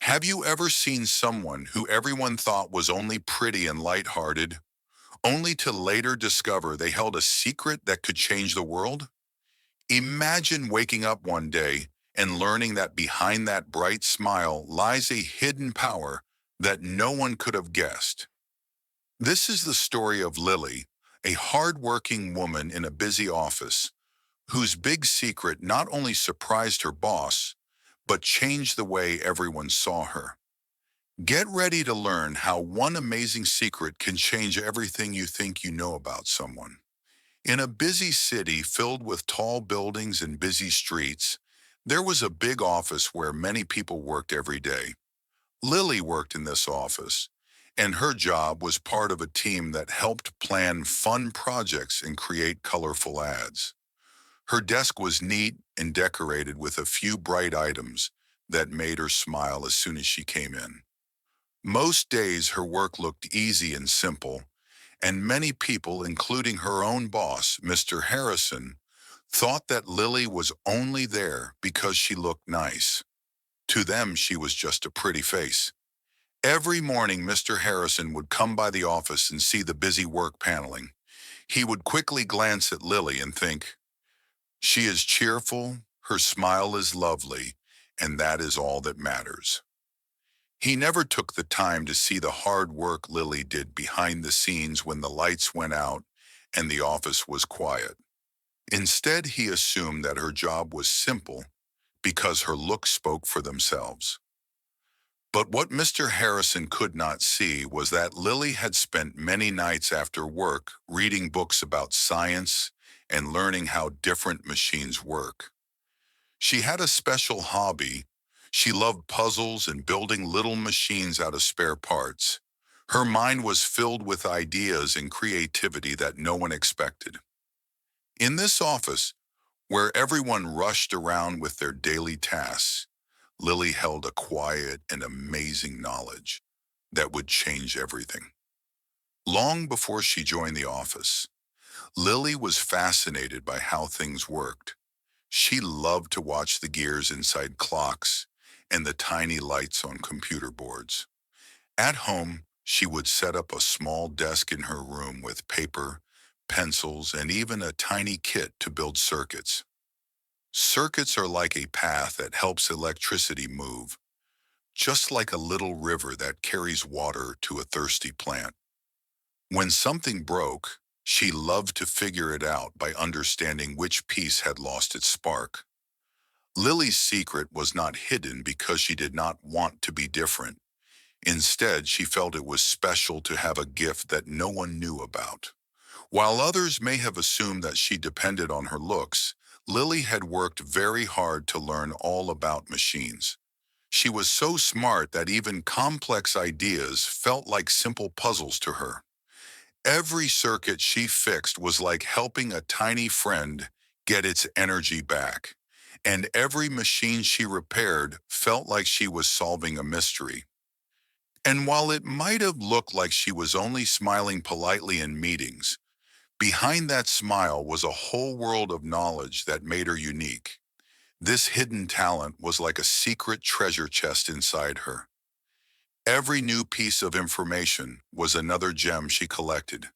Have you ever seen someone who everyone thought was only pretty and lighthearted, only to later discover they held a secret that could change the world? Imagine waking up one day and learning that behind that bright smile lies a hidden power that no one could have guessed. This is the story of Lily, a hardworking woman in a busy office whose big secret not only surprised her boss, but changed the way everyone saw her. Get ready to learn how one amazing secret can change everything you think you know about someone. In a busy city filled with tall buildings and busy streets, there was a big office where many people worked every day. Lily worked in this office, and her job was part of a team that helped plan fun projects and create colorful ads. Her desk was neat and decorated with a few bright items that made her smile as soon as she came in. Most days her work looked easy and simple, and many people, including her own boss, Mr. Harrison, thought that Lily was only there because she looked nice. To them, she was just a pretty face. Every morning, Mr. Harrison would come by the office and see the busy work paneling. He would quickly glance at Lily and think, she is cheerful, her smile is lovely, and that is all that matters. He never took the time to see the hard work Lily did behind the scenes when the lights went out and the office was quiet. Instead, he assumed that her job was simple because her looks spoke for themselves. But what Mr. Harrison could not see was that Lily had spent many nights after work reading books about science and learning how different machines work. She had a special hobby. She loved puzzles and building little machines out of spare parts. Her mind was filled with ideas and creativity that no one expected. In this office, where everyone rushed around with their daily tasks, Lily held a quiet and amazing knowledge that would change everything. Long before she joined the office, Lily was fascinated by how things worked. She loved to watch the gears inside clocks and the tiny lights on computer boards. At home, she would set up a small desk in her room with paper, pencils, and even a tiny kit to build circuits. Circuits are like a path that helps electricity move, just like a little river that carries water to a thirsty plant. When something broke, she loved to figure it out by understanding which piece had lost its spark. Lily's secret was not hidden because she did not want to be different. Instead, she felt it was special to have a gift that no one knew about. While others may have assumed that she depended on her looks, Lily had worked very hard to learn all about machines. She was so smart that even complex ideas felt like simple puzzles to her. Every circuit she fixed was like helping a tiny friend get its energy back, and every machine she repaired felt like she was solving a mystery. And while it might have looked like she was only smiling politely in meetings, behind that smile was a whole world of knowledge that made her unique. This hidden talent was like a secret treasure chest inside her. Every new piece of information was another gem she collected,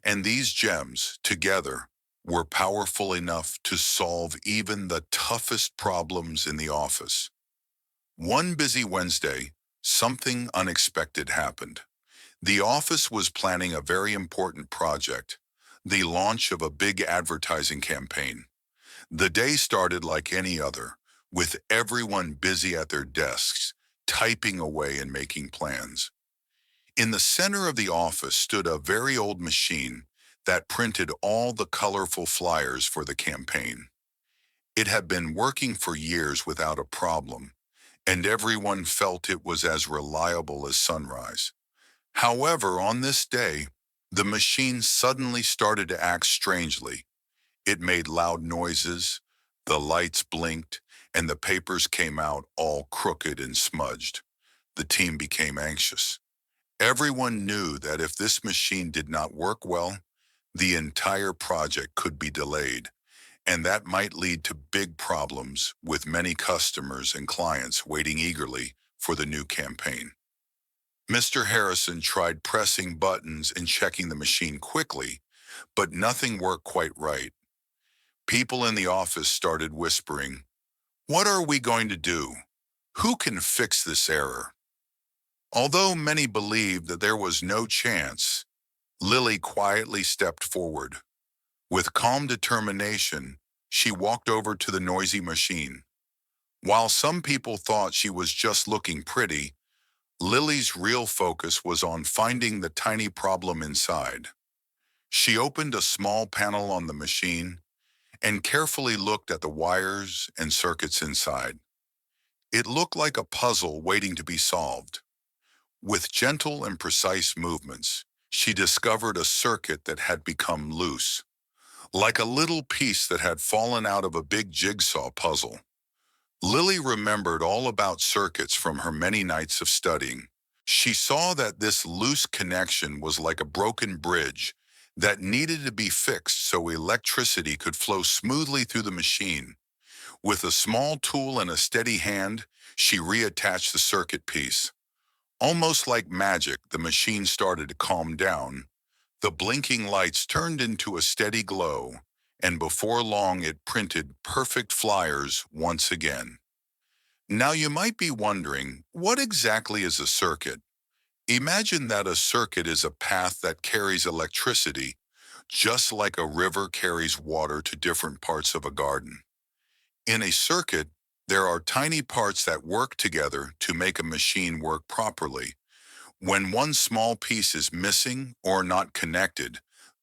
and these gems, together, were powerful enough to solve even the toughest problems in the office. One busy Wednesday, something unexpected happened. The office was planning a very important project, the launch of a big advertising campaign. The day started like any other, with everyone busy at their desks, typing away and making plans. In the center of the office stood a very old machine that printed all the colorful flyers for the campaign. It had been working for years without a problem, and everyone felt it was as reliable as sunrise. However, on this day, the machine suddenly started to act strangely. It made loud noises, the lights blinked, and the papers came out all crooked and smudged. The team became anxious. Everyone knew that if this machine did not work well, the entire project could be delayed, and that might lead to big problems with many customers and clients waiting eagerly for the new campaign. Mr. Harrison tried pressing buttons and checking the machine quickly, but nothing worked quite right. People in the office started whispering, "What are we going to do? Who can fix this error?" Although many believed that there was no chance, Lily quietly stepped forward. With calm determination, she walked over to the noisy machine. While some people thought she was just looking pretty, Lily's real focus was on finding the tiny problem inside. She opened a small panel on the machine and carefully looked at the wires and circuits inside. It looked like a puzzle waiting to be solved. With gentle and precise movements, she discovered a circuit that had become loose, like a little piece that had fallen out of a big jigsaw puzzle. Lily remembered all about circuits from her many nights of studying. She saw that this loose connection was like a broken bridge that needed to be fixed so electricity could flow smoothly through the machine. With a small tool and a steady hand, she reattached the circuit piece. Almost like magic, the machine started to calm down. The blinking lights turned into a steady glow, and before long it printed perfect flyers once again. Now you might be wondering, what exactly is a circuit? Imagine that a circuit is a path that carries electricity, just like a river carries water to different parts of a garden. In a circuit, there are tiny parts that work together to make a machine work properly. When one small piece is missing or not connected,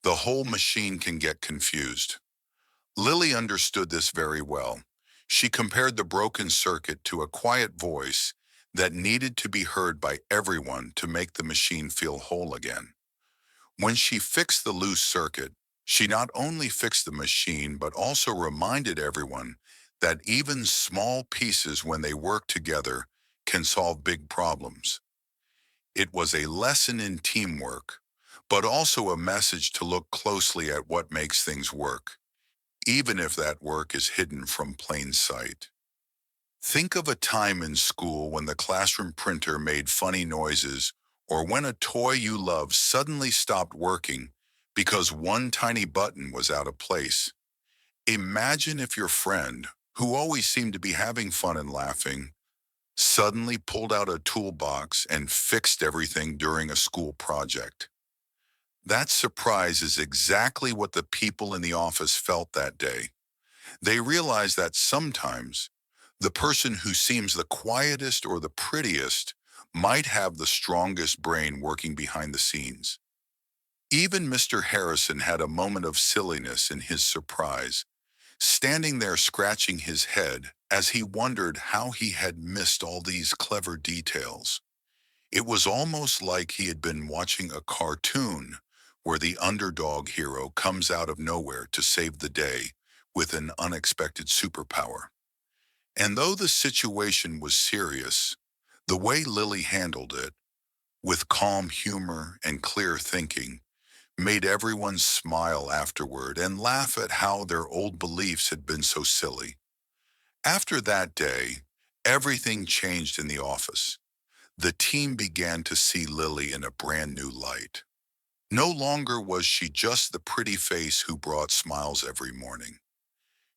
the whole machine can get confused. Lily understood this very well. She compared the broken circuit to a quiet voice that needed to be heard by everyone to make the machine feel whole again. When she fixed the loose circuit, she not only fixed the machine but also reminded everyone that even small pieces, when they work together, can solve big problems. It was a lesson in teamwork, but also a message to look closely at what makes things work, even if that work is hidden from plain sight. Think of a time in school when the classroom printer made funny noises, or when a toy you love suddenly stopped working because one tiny button was out of place. Imagine if your friend, who always seemed to be having fun and laughing, suddenly pulled out a toolbox and fixed everything during a school project. That surprise is exactly what the people in the office felt that day. They realized that sometimes the person who seems the quietest or the prettiest might have the strongest brain working behind the scenes. Even Mr. Harrison had a moment of silliness in his surprise, standing there scratching his head as he wondered how he had missed all these clever details. It was almost like he had been watching a cartoon where the underdog hero comes out of nowhere to save the day with an unexpected superpower. And though the situation was serious, the way Lily handled it, with calm humor and clear thinking, made everyone smile afterward and laugh at how their old beliefs had been so silly. After that day, everything changed in the office. The team began to see Lily in a brand new light. No longer was she just the pretty face who brought smiles every morning.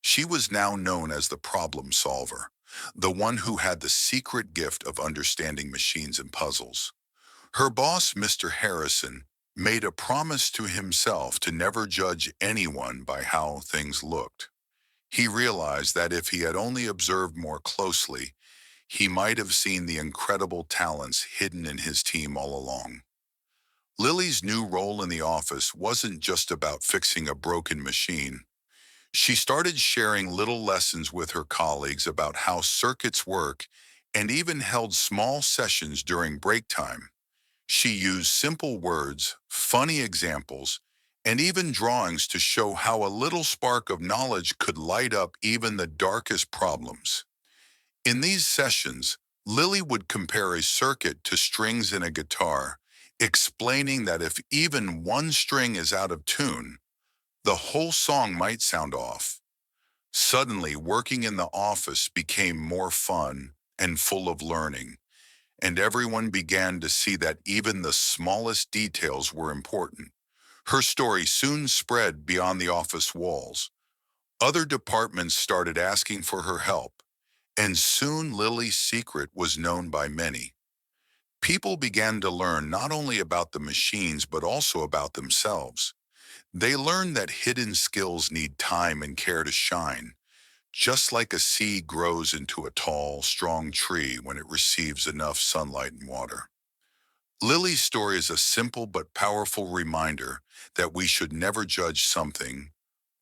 She was now known as the problem solver, the one who had the secret gift of understanding machines and puzzles. Her boss, Mr. Harrison, made a promise to himself to never judge anyone by how things looked. He realized that if he had only observed more closely, he might have seen the incredible talents hidden in his team all along. Lily's new role in the office wasn't just about fixing a broken machine. She started sharing little lessons with her colleagues about how circuits work and even held small sessions during break time. She used simple words, funny examples, and even drawings to show how a little spark of knowledge could light up even the darkest problems. In these sessions, Lily would compare a circuit to strings in a guitar, explaining that if even one string is out of tune, the whole song might sound off. Suddenly, working in the office became more fun and full of learning, and everyone began to see that even the smallest details were important. Her story soon spread beyond the office walls. Other departments started asking for her help, and soon Lily's secret was known by many. People began to learn not only about the machines but also about themselves. They learned that hidden skills need time and care to shine, just like a seed grows into a tall, strong tree when it receives enough sunlight and water. Lily's story is a simple but powerful reminder that we should never judge something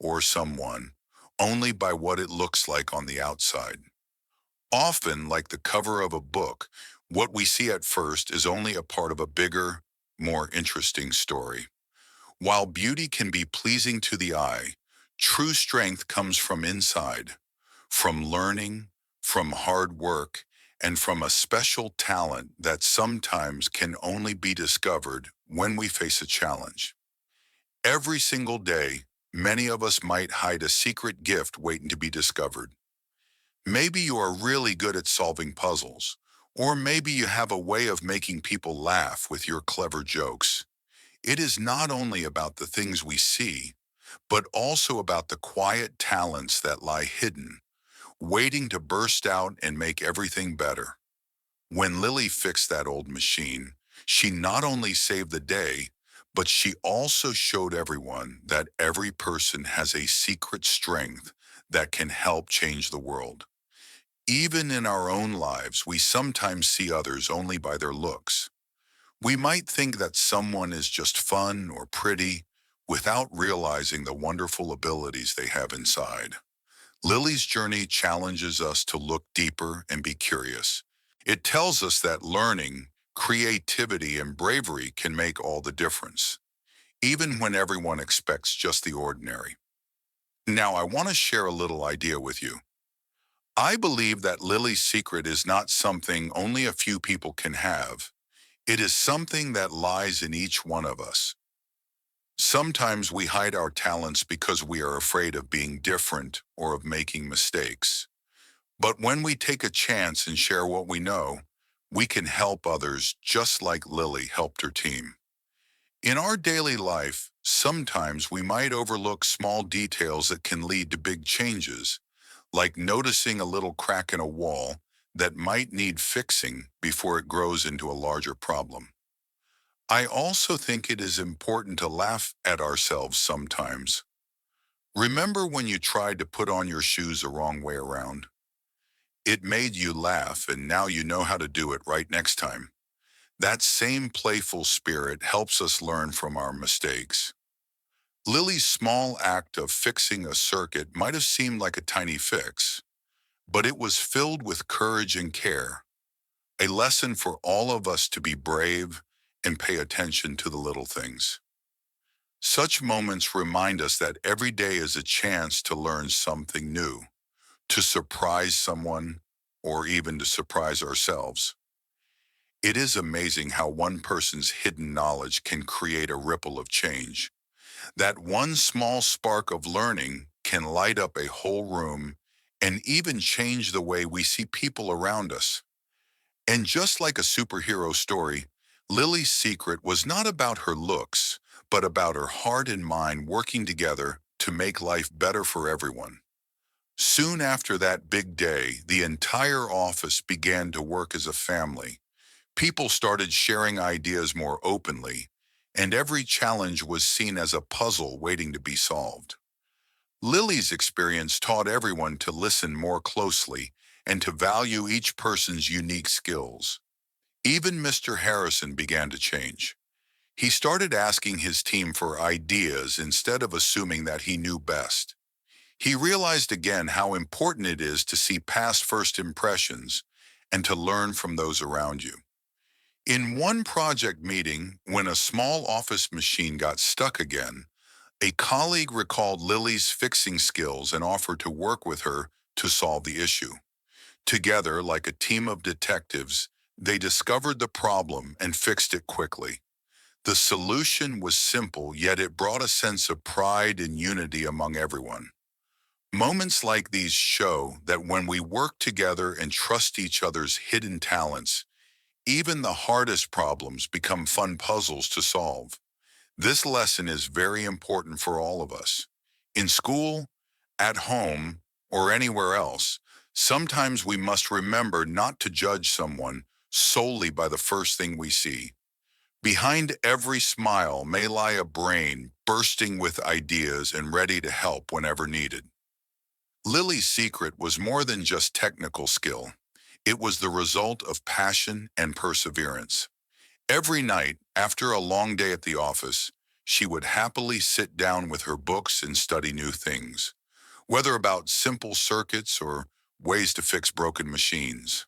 or someone only by what it looks like on the outside. Often, like the cover of a book, what we see at first is only a part of a bigger, more interesting story. While beauty can be pleasing to the eye, true strength comes from inside, from learning, from hard work, and from a special talent that sometimes can only be discovered when we face a challenge. Every single day, many of us might hide a secret gift waiting to be discovered. Maybe you are really good at solving puzzles, or maybe you have a way of making people laugh with your clever jokes. It is not only about the things we see, but also about the quiet talents that lie hidden, waiting to burst out and make everything better. When Lily fixed that old machine, she not only saved the day, but she also showed everyone that every person has a secret strength that can help change the world. Even in our own lives, we sometimes see others only by their looks. We might think that someone is just fun or pretty without realizing the wonderful abilities they have inside. Lily's journey challenges us to look deeper and be curious. It tells us that learning, creativity, and bravery can make all the difference, even when everyone expects just the ordinary. Now, I want to share a little idea with you. I believe that Lily's secret is not something only a few people can have. It is something that lies in each one of us. Sometimes we hide our talents because we are afraid of being different or of making mistakes. But when we take a chance and share what we know, we can help others just like Lily helped her team. In our daily life, sometimes we might overlook small details that can lead to big changes, like noticing a little crack in a wall that might need fixing before it grows into a larger problem. I also think it is important to laugh at ourselves sometimes. Remember when you tried to put on your shoes the wrong way around? It made you laugh, and now you know how to do it right next time. That same playful spirit helps us learn from our mistakes. Lily's small act of fixing a circuit might have seemed like a tiny fix, but it was filled with courage and care, a lesson for all of us to be brave and pay attention to the little things. Such moments remind us that every day is a chance to learn something new, to surprise someone, or even to surprise ourselves. It is amazing how one person's hidden knowledge can create a ripple of change. That one small spark of learning can light up a whole room and even change the way we see people around us. And just like a superhero story, Lily's secret was not about her looks, but about her heart and mind working together to make life better for everyone. Soon after that big day, the entire office began to work as a family. People started sharing ideas more openly, and every challenge was seen as a puzzle waiting to be solved. Lily's experience taught everyone to listen more closely and to value each person's unique skills. Even Mr. Harrison began to change. He started asking his team for ideas instead of assuming that he knew best. He realized again how important it is to see past first impressions and to learn from those around you. In one project meeting, when a small office machine got stuck again, a colleague recalled Lily's fixing skills and offered to work with her to solve the issue. Together, like a team of detectives, they discovered the problem and fixed it quickly. The solution was simple, yet it brought a sense of pride and unity among everyone. Moments like these show that when we work together and trust each other's hidden talents, even the hardest problems become fun puzzles to solve. This lesson is very important for all of us. In school, at home, or anywhere else, sometimes we must remember not to judge someone solely by the first thing we see. Behind every smile may lie a brain bursting with ideas and ready to help whenever needed. Lily's secret was more than just technical skill. It was the result of passion and perseverance. Every night, after a long day at the office, she would happily sit down with her books and study new things, whether about simple circuits or ways to fix broken machines.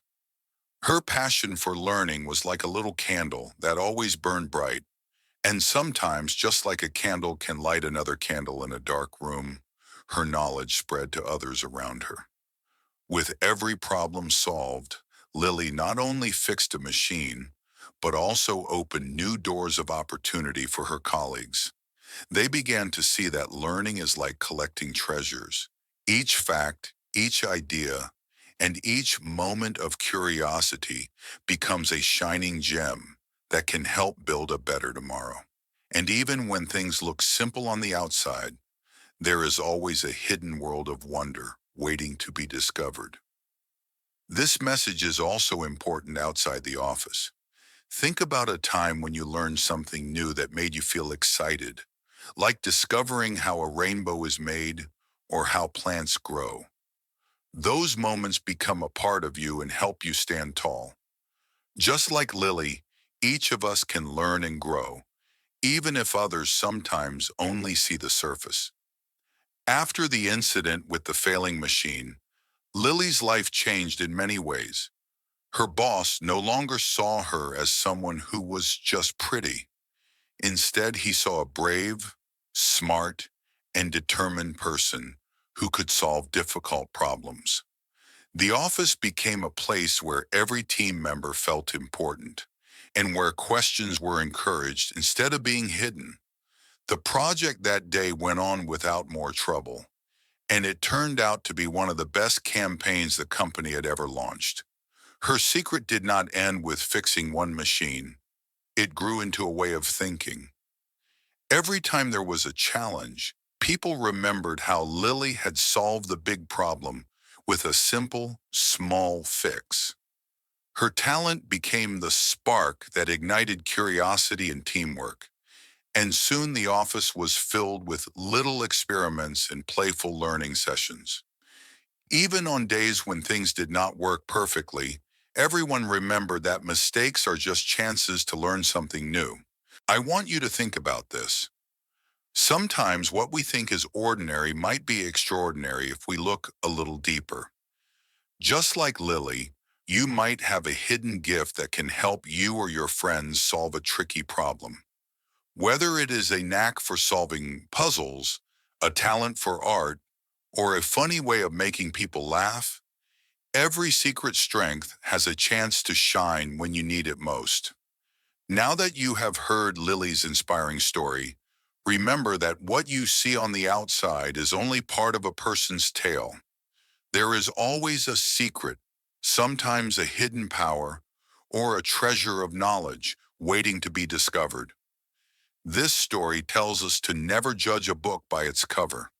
Her passion for learning was like a little candle that always burned bright, and sometimes, just like a candle can light another candle in a dark room, her knowledge spread to others around her. With every problem solved, Lily not only fixed a machine, but also opened new doors of opportunity for her colleagues. They began to see that learning is like collecting treasures. Each fact, each idea, and each moment of curiosity becomes a shining gem that can help build a better tomorrow. And even when things look simple on the outside, there is always a hidden world of wonder waiting to be discovered. This message is also important outside the office. Think about a time when you learned something new that made you feel excited, like discovering how a rainbow is made or how plants grow. Those moments become a part of you and help you stand tall. Just like Lily, each of us can learn and grow, even if others sometimes only see the surface. After the incident with the failing machine, Lily's life changed in many ways. Her boss no longer saw her as someone who was just pretty. Instead, he saw a brave, smart, and determined person who could solve difficult problems. The office became a place where every team member felt important and where questions were encouraged instead of being hidden. The project that day went on without more trouble, and it turned out to be one of the best campaigns the company had ever launched. Her secret did not end with fixing one machine. It grew into a way of thinking. Every time there was a challenge, people remembered how Lily had solved the big problem with a simple, small fix. Her talent became the spark that ignited curiosity and teamwork, and soon the office was filled with little experiments and playful learning sessions. Even on days when things did not work perfectly, everyone remembered that mistakes are just chances to learn something new. I want you to think about this. Sometimes what we think is ordinary might be extraordinary if we look a little deeper. Just like Lily, you might have a hidden gift that can help you or your friends solve a tricky problem. Whether it is a knack for solving puzzles, a talent for art, or a funny way of making people laugh, every secret strength has a chance to shine when you need it most. Now that you have heard Lily's inspiring story, remember that what you see on the outside is only part of a person's tale. There is always a secret, sometimes a hidden power, or a treasure of knowledge waiting to be discovered. This story tells us to never judge a book by its cover.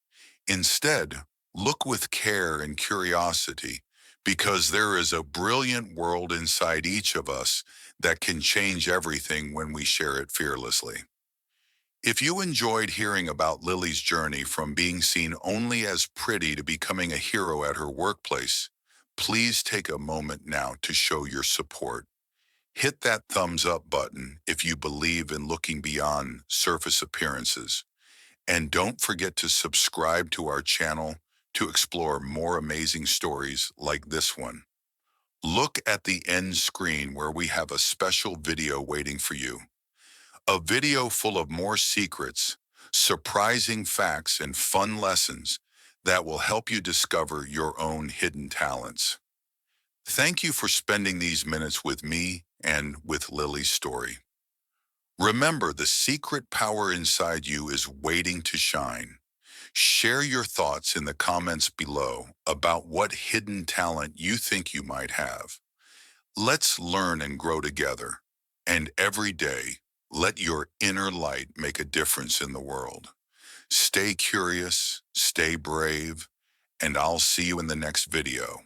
Instead, look with care and curiosity, because there is a brilliant world inside each of us that can change everything when we share it fearlessly. If you enjoyed hearing about Lily's journey from being seen only as pretty to becoming a hero at her workplace, please take a moment now to show your support. Hit that thumbs up button if you believe in looking beyond surface appearances. And don't forget to subscribe to our channel to explore more amazing stories like this one. Look at the end screen where we have a special video waiting for you. A video full of more secrets, surprising facts, and fun lessons that will help you discover your own hidden talents. Thank you for spending these minutes with me and with Lily's story. Remember, the secret power inside you is waiting to shine. Share your thoughts in the comments below about what hidden talent you think you might have. Let's learn and grow together. And every day, let your inner light make a difference in the world. Stay curious, stay brave, and I'll see you in the next video.